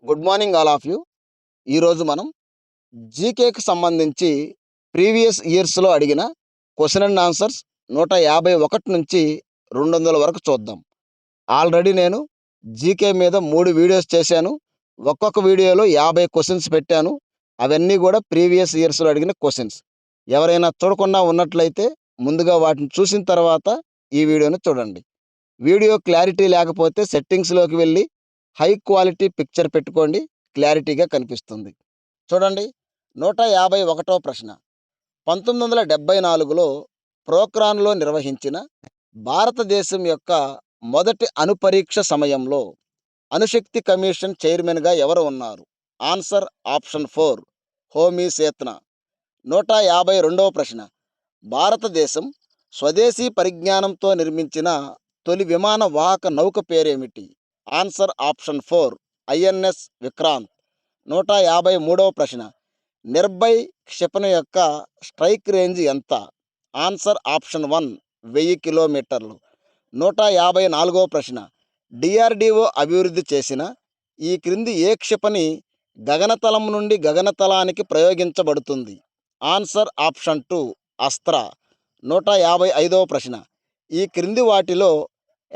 Good morning all of you. ఈరోజు మనం జీకేకి సంబంధించి ప్రీవియస్ ఇయర్స్లో అడిగిన క్వశ్చన్ అండ్ ఆన్సర్స్ 151 నుంచి 200 వరకు చూద్దాం. ఆల్రెడీ నేను జీకే మీద 3 వీడియోస్ చేశాను. ఒక్కొక్క వీడియోలో 50 క్వశ్చన్స్ పెట్టాను. అవన్నీ కూడా ప్రీవియస్ ఇయర్స్లో అడిగిన క్వశ్చన్స్. ఎవరైనా చూడకుండా ఉన్నట్లయితే ముందుగా వాటిని చూసిన తర్వాత ఈ వీడియోని చూడండి. వీడియో క్లారిటీ లేకపోతే సెట్టింగ్స్లోకి వెళ్ళి హై క్వాలిటీ పిక్చర్ పెట్టుకోండి, క్లారిటీగా కనిపిస్తుంది. చూడండి, 151వ ప్రశ్న. 1974లో పోఖ్రాన్లో నిర్వహించిన భారతదేశం యొక్క మొదటి అణుపరీక్ష సమయంలో అణుశక్తి కమిషన్ చైర్మన్గా ఎవరు ఉన్నారు? Answer option 4 Homi Sethna. 152వ ప్రశ్న. భారతదేశం స్వదేశీ పరిజ్ఞానంతో నిర్మించిన తొలి విమాన వాహక నౌక పేరేమిటి? Answer option 4 INS Vikrant. 153వ ప్రశ్న. నిర్భయ్ క్షిపణి యొక్క స్ట్రైక్ రేంజ్ ఎంత? ఆన్సర్ ఆప్షన్ 1 1000 కిలోమీటర్లు. 154వ ప్రశ్న. డిఆర్డిఓ అభివృద్ధి చేసిన ఈ క్రింది ఏ క్షిపణి గగనతలం నుండి గగనతలానికి ప్రయోగించబడుతుంది? ఆన్సర్ ఆప్షన్ 2 అస్త్ర. 155వ ప్రశ్న. ఈ క్రింది వాటిలో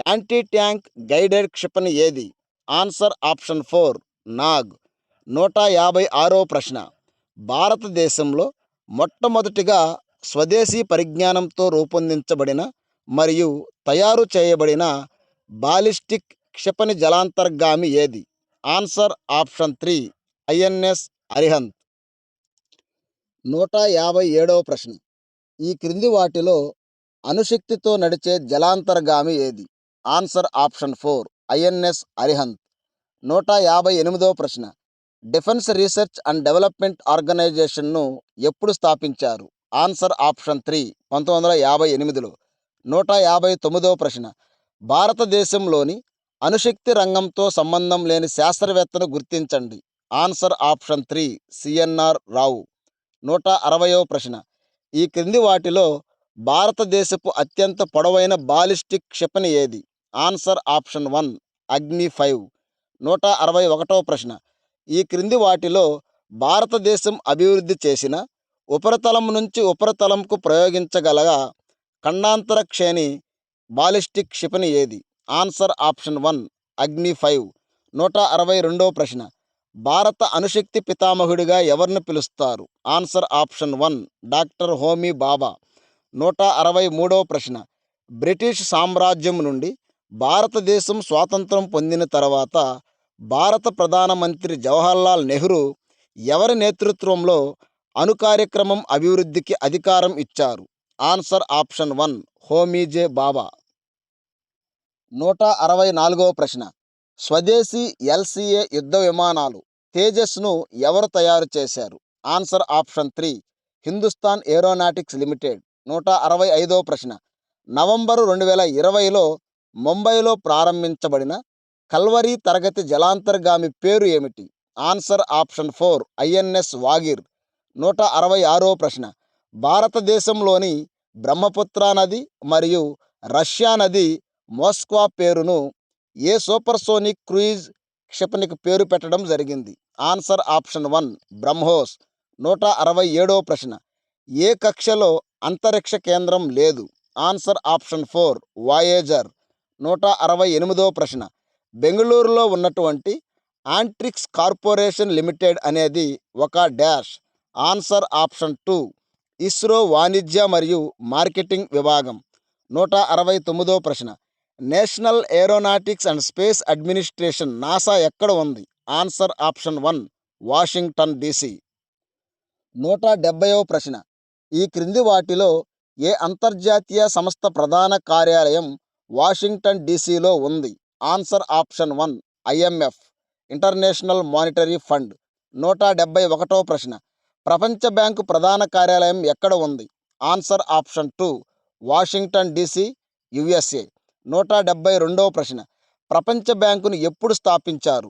యాంటీ ట్యాంక్ గైడెడ్ క్షిపణి ఏది? Answer option 4 Nag. 156వ ప్రశ్న. భారతదేశంలో మొట్టమొదటిగా స్వదేశీ పరిజ్ఞానంతో రూపొందించబడిన మరియు తయారు చేయబడిన బాలిస్టిక్ క్షిపణి జలాంతర్గామి ఏది? Answer option 3 INS Arihant. 157వ ప్రశ్న. ఈ క్రింది వాటిలో అణుశక్తితో నడిచే జలాంతర్గామి ఏది? Answer option 4 INS Arihant. 158వ ప్రశ్న. డిఫెన్స్ రీసెర్చ్ అండ్ డెవలప్మెంట్ ఆర్గనైజేషన్ను ఎప్పుడు స్థాపించారు? Answer option 3 1958లో. 159వ ప్రశ్న. భారతదేశంలోని అణుశక్తి రంగంతో సంబంధం లేని శాస్త్రవేత్తను గుర్తించండి. ఆన్సర్ ఆప్షన్ 3 సిఎన్ఆర్ రావు. 160వ ప్రశ్న. ఈ క్రింది వాటిలో భారతదేశపు అత్యంత పొడవైన బాలిస్టిక్ క్షిపణి ఏది? ఆన్సర్ ఆప్షన్ 1 అగ్ని 5. 161వ ప్రశ్న. ఈ క్రింది వాటిలో భారతదేశం అభివృద్ధి చేసిన ఉపరితలం నుంచి ఉపరితలంకు ప్రయోగించగల ఖండాంతర శ్రేణి బాలిస్టిక్ క్షిపణి ఏది? ఆన్సర్ ఆప్షన్ 1 అగ్ని 5. 162వ ప్రశ్న. భారత అణుశక్తి పితామహుడిగా ఎవరిని పిలుస్తారు? ఆన్సర్ ఆప్షన్ 1 డాక్టర్ హోమీ బాబా. 163వ ప్రశ్న. బ్రిటిష్ సామ్రాజ్యం నుండి భారతదేశం స్వాతంత్రం పొందిన తర్వాత భారత ప్రధానమంత్రి జవహర్లాల్ నెహ్రూ ఎవరి నేతృత్వంలో అణు కార్యక్రమం అభివృద్ధికి అధికారం ఇచ్చారు? ఆన్సర్ ఆప్షన్ 1 హోమీజే బాబా. 164వ ప్రశ్న. స్వదేశీ ఎల్సిఏ యుద్ధ విమానాలు తేజస్ను ఎవరు తయారు చేశారు? Answer option 3 Hindustan aeronautics limited. 165వ ప్రశ్న. నవంబరు 2020లో ముంబైలో ప్రారంభించబడిన కల్వరీ తరగతి జలాంతర్గామి పేరు ఏమిటి? Answer option 4 INS Vagir. 166వ ప్రశ్న. భారతదేశంలోని బ్రహ్మపుత్ర నది మరియు రష్యా నది మోస్క్వా పేరును ఏ సూపర్సోనిక్ క్రూయిజ్ క్షిపణికి పేరు పెట్టడం జరిగింది? Answer option 1 BrahMos. 167వ ప్రశ్న. ఏ కక్షలో అంతరిక్ష కేంద్రం లేదు? Answer option 4 Voyager. 168వ ప్రశ్న. బెంగళూరులో ఉన్నటువంటి యాంట్రిక్స్ కార్పొరేషన్ లిమిటెడ్ అనేది ఒక డాష్? ఆన్సర్ ఆప్షన్ 2 ఇస్రో వాణిజ్య మరియు మార్కెటింగ్ విభాగం. 169వ ప్రశ్న. National aeronautics and space administration NASA ఎక్కడ ఉంది? Answer option 1 Washington DC. 170వ ప్రశ్న. ఈ క్రింది వాటిలో ఏ అంతర్జాతీయ సంస్థ ప్రధాన కార్యాలయం వాషింగ్టన్ డిసిలో ఉంది? Answer option 1 IMF international monetary fund. 171వ ప్రశ్న. ప్రపంచ బ్యాంకు ప్రధాన కార్యాలయం ఎక్కడ ఉంది? Answer option 2 Washington DC USA. 172వ ప్రశ్న. ప్రపంచ బ్యాంకును ఎప్పుడు స్థాపించారు?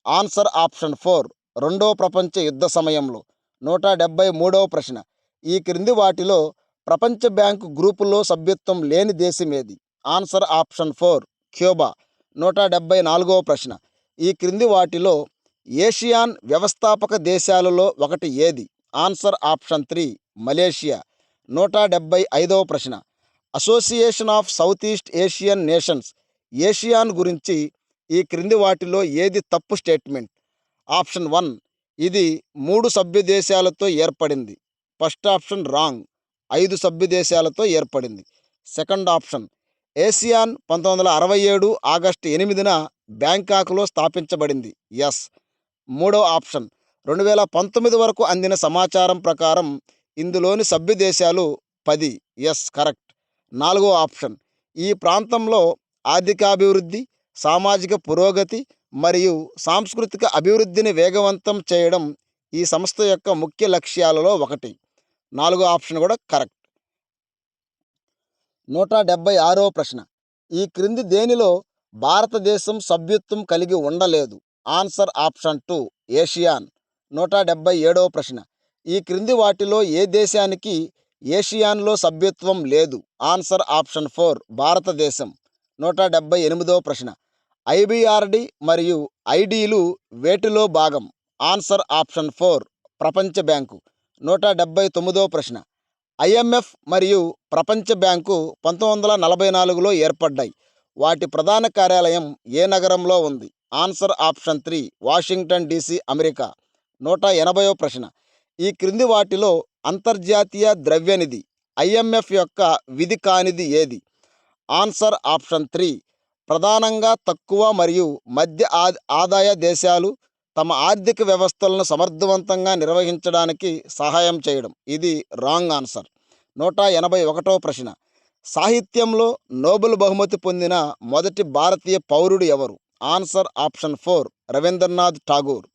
ఆన్సర్ ఆప్షన్ 4 రెండవ ప్రపంచ యుద్ధ సమయంలో. 173వ ప్రశ్న. ఈ క్రింది వాటిలో ప్రపంచ బ్యాంకు గ్రూపులో సభ్యత్వం లేని దేశం ఏది? Answer option 4 Cuba. 174వ ప్రశ్న. ఈ క్రింది వాటిలో ఏషియాన్ వ్యవస్థాపక దేశాలలో ఒకటి ఏది? Answer option 3 Malaysia. 175వ ప్రశ్న. Association of south east Asian nations ASEAN గురించి ఈ క్రింది వాటిలో ఏది తప్పు స్టేట్మెంట్? ఆప్షన్ 1 ఇది 3 సభ్య దేశాలతో ఏర్పడింది. ఫస్ట్ ఆప్షన్ రాంగ్, 5 సభ్య దేశాలతో ఏర్పడింది. సెకండ్ ఆప్షన్ ఏసియాన్ 1967 ఆగస్టు 8న బ్యాంకాక్లో స్థాపించబడింది. ఎస్. మూడో ఆప్షన్ 2019 వరకు అందిన సమాచారం ప్రకారం ఇందులోని సభ్య దేశాలు 10. Yes correct. నాలుగో ఆప్షన్ ఈ ప్రాంతంలో ఆర్థికాభివృద్ధి, సామాజిక పురోగతి మరియు సాంస్కృతిక అభివృద్ధిని వేగవంతం చేయడం ఈ సంస్థ యొక్క ముఖ్య లక్ష్యాలలో ఒకటి. నాలుగో ఆప్షన్ కూడా కరెక్ట్. 176వ ప్రశ్న. ఈ క్రింది దేనిలో భారతదేశం సభ్యత్వం కలిగి ఉండలేదు? Answer option 2 ASEAN. 177వ ప్రశ్న. ఈ క్రింది వాటిలో ఏ దేశానికి ఏషియాన్లో సభ్యత్వం లేదు? ఆన్సర్ ఆప్షన్ 4 భారతదేశం. 178వ ప్రశ్న. ఐబిఆర్డి మరియు ఐడీలు వేటిలో భాగం? ఆన్సర్ ఆప్షన్ 4 ప్రపంచ బ్యాంకు. 179వ ప్రశ్న. ఐఎంఎఫ్ మరియు ప్రపంచ బ్యాంకు 1944లో ఏర్పడ్డాయి. వాటి ప్రధాన కార్యాలయం ఏ నగరంలో ఉంది? Answer option 3 Washington DC America. 180వ ప్రశ్న. ఈ క్రింది వాటిలో అంతర్జాతీయ ద్రవ్యనిధి ఐఎంఎఫ్ యొక్క విధి కానిది ఏది? ఆన్సర్ ఆప్షన్ 3 ప్రధానంగా తక్కువ మరియు మధ్య ఆదాయ దేశాలు తమ ఆర్థిక వ్యవస్థలను సమర్థవంతంగా నిర్వహించడానికి సహాయం చేయడం. ఇది రాంగ్ ఆన్సర్. 181వ ప్రశ్న. సాహిత్యంలో నోబెల్ బహుమతి పొందిన మొదటి భారతీయ పౌరుడు ఎవరు? Answer option 4 Rabindranath Tagore.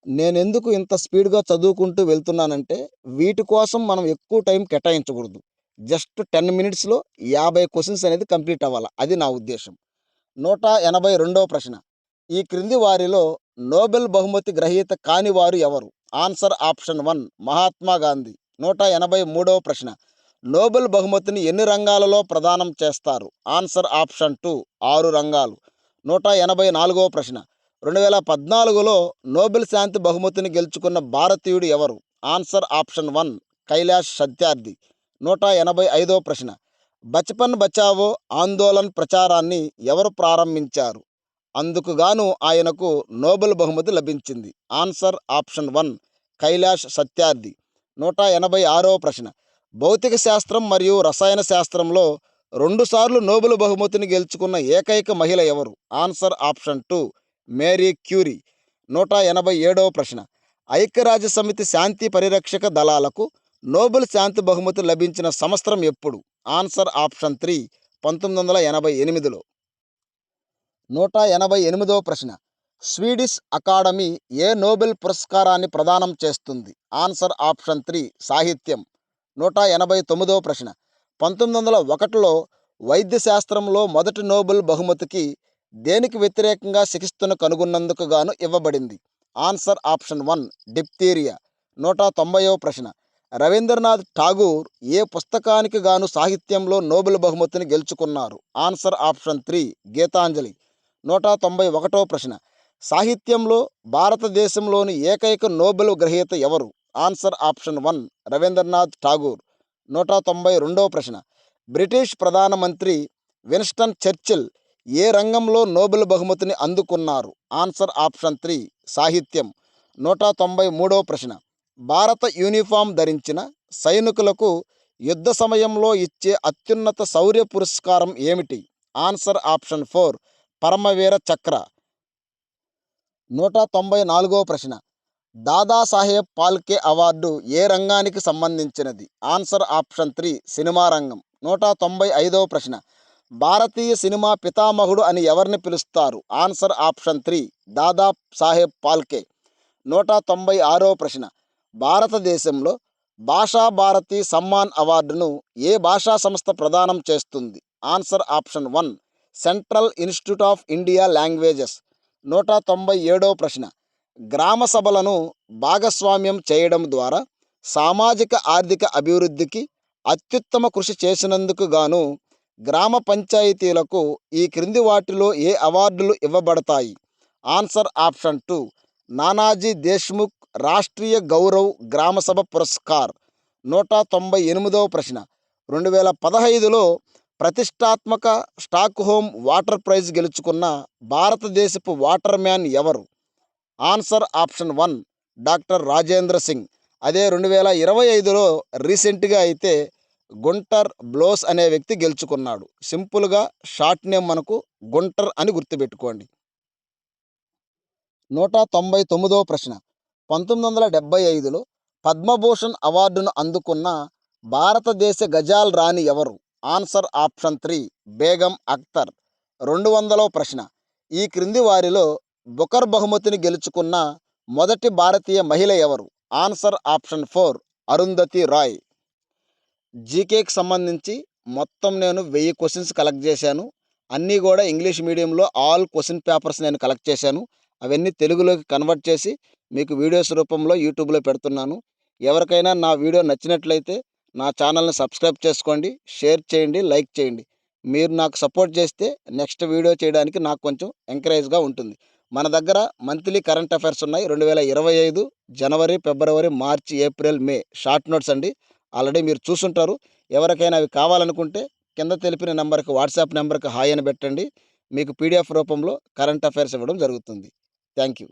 నేనెందుకు ఇంత స్పీడ్గా చదువుకుంటూ వెళ్తున్నానంటే వీటి కోసం మనం ఎక్కువ టైం కేటాయించకూడదు. జస్ట్ 10 మినిట్స్లో 50 క్వశ్చన్స్ అనేది కంప్లీట్ అవ్వాలి. అది నా ఉద్దేశం. 182వ ప్రశ్న. ఈ క్రింది వారిలో నోబెల్ బహుమతి గ్రహీత కాని వారు ఎవరు? Answer option 1 Mahatma Gandhi. 183వ ప్రశ్న. నోబెల్ బహుమతిని ఎన్ని రంగాలలో ప్రదానం చేస్తారు? ఆన్సర్ ఆప్షన్ 2 6 రంగాలు. 184వ ప్రశ్న. 2014లో నోబెల్ శాంతి బహుమతిని గెలుచుకున్న భారతీయుడు ఎవరు? Answer option 1 Kailash Satyarthi. 185వ ప్రశ్న. బచ్పన్ బచావో ఆందోళన్ ప్రచారాన్ని ఎవరు ప్రారంభించారు? అందుకు గాను ఆయనకు నోబెల్ బహుమతి లభించింది. Answer option 1 Kailash Satyarthi. 186వ ప్రశ్న. భౌతిక శాస్త్రం మరియు రసాయన శాస్త్రంలో 2 సార్లు నోబెల్ బహుమతిని గెలుచుకున్న ఏకైక మహిళ ఎవరు? Answer option 2 Marie Curie. 187వ ప్రశ్న. ఐక్యరాజ్య సమితి శాంతి పరిరక్షక దళాలకు నోబెల్ శాంతి బహుమతి లభించిన సంవత్సరం ఎప్పుడు? Answer option 3 1988లో. 188వ ప్రశ్న. స్వీడిష్ అకాడమీ ఏ నోబెల్ పురస్కారాన్ని ప్రదానం చేస్తుంది? ఆన్సర్ ఆప్షన్ 3 సాహిత్యం. 189వ ప్రశ్న. 1901లో వైద్య శాస్త్రంలో మొదటి నోబెల్ బహుమతికి దేనికి వ్యతిరేకంగా చికిత్సను కనుగొన్నందుకు గాను ఇవ్వబడింది? Answer option 1 diphtheria. 190వ ప్రశ్న. రవీంద్రనాథ్ ఠాగూర్ ఏ పుస్తకానికి గాను సాహిత్యంలో నోబెల్ బహుమతిని గెలుచుకున్నారు? Answer option 3 Gitanjali. 191వ ప్రశ్న. సాహిత్యంలో భారతదేశంలోని ఏకైక నోబెల్ గ్రహీత ఎవరు? Answer option 1 Rabindranath Tagore. 192వ ప్రశ్న. బ్రిటిష్ ప్రధానమంత్రి విన్స్టన్ చర్చిల్ ఏ రంగంలో నోబెల్ బహుమతిని అందుకున్నారు? ఆన్సర్ ఆప్షన్ 3 సాహిత్యం. 193వ ప్రశ్న. భారత యూనిఫామ్ ధరించిన సైనికులకు యుద్ధ సమయంలో ఇచ్చే అత్యున్నత శౌర్య పురస్కారం ఏమిటి? ఆన్సర్ ఆప్షన్ 4 పరమవీర చక్ర. 194వ ప్రశ్న. దాదాసాహెబ్ ఫాల్కే అవార్డు ఏ రంగానికి సంబంధించినది? ఆన్సర్ ఆప్షన్ 3 సినిమా రంగం. 195వ ప్రశ్న. భారతీయ సినిమా పితామహుడు అని ఎవరిని పిలుస్తారు? Answer option 3 Dada Saheb Phalke. 196వ ప్రశ్న. భారతదేశంలో భాషా భారతి సమ్మాన్ అవార్డును ఏ భాషా సంస్థ ప్రదానం చేస్తుంది? Answer option 1 central institute of India languages. 197వ ప్రశ్న. గ్రామ సభలను భాగస్వామ్యం చేయడం ద్వారా సామాజిక ఆర్థిక అభివృద్ధికి అత్యుత్తమ కృషి చేసినందుకు గాను గ్రామ పంచాయతీలకు ఈ క్రింది వాటిలో ఏ అవార్డులు ఇవ్వబడతాయి? ఆన్సర్ ఆప్షన్ 2 నానాజీ దేశ్ముఖ్ రాష్ట్రీయ గౌరవ్ గ్రామసభ పురస్కార్. 198వ ప్రశ్న 2015లో ప్రతిష్టాత్మక స్టాక్హోమ్ వాటర్ ప్రైజ్ గెలుచుకున్న భారతదేశపు వాటర్ మ్యాన్ ఎవరు? Answer option 1 doctor Rajendra Singh. అదే 2025లో రీసెంట్గా అయితే గుంటర్ బ్లోస్ అనే వ్యక్తి గెలుచుకున్నాడు. సింపుల్గా షార్ట్ నేమ్ మనకు గుంటర్ అని గుర్తుపెట్టుకోండి. 199వ ప్రశ్న 1975లో పద్మభూషణ్ అవార్డును అందుకున్న భారతదేశ గజాల్ రాణి ఎవరు? Answer option 3 Begum Akhtar. 200వ ప్రశ్న ఈ క్రింది వారిలో బుకర్ బహుమతిని గెలుచుకున్న మొదటి భారతీయ మహిళ ఎవరు? Answer option 4 Arundhati Roy. జీకేకి సంబంధించి మొత్తం నేను 1000 క్వశ్చన్స్ కలెక్ట్ చేశాను. అన్నీ కూడా ఇంగ్లీష్ మీడియంలో ఆల్ క్వశ్చన్ పేపర్స్ నేను కలెక్ట్ చేశాను. అవన్నీ తెలుగులోకి కన్వర్ట్ చేసి మీకు వీడియోస్ రూపంలో యూట్యూబ్లో పెడుతున్నాను. ఎవరికైనా నా వీడియో నచ్చినట్లయితే నా ఛానల్ని సబ్స్క్రైబ్ చేసుకోండి, షేర్ చేయండి, లైక్ చేయండి. మీరు నాకు సపోర్ట్ చేస్తే నెక్స్ట్ వీడియో చేయడానికి నాకు కొంచెం ఎంకరేజ్గా ఉంటుంది. మన దగ్గర మంత్లీ కరెంట్ అఫైర్స్ ఉన్నాయి. 2025 జనవరి, ఫిబ్రవరి, మార్చి, ఏప్రిల్, మే షార్ట్ నోట్స్ అండి. ఆల్రెడీ మీరు చూసుంటారు. ఎవరికైనా అవి కావాలనుకుంటే కింద తెలిపిన నెంబర్కి వాట్సాప్ నెంబర్కి హాయ్ అని పెట్టండి. మీకు పీడిఎఫ్ రూపంలో కరెంట్ అఫైర్స్ ఇవ్వడం జరుగుతుంది. Thank you.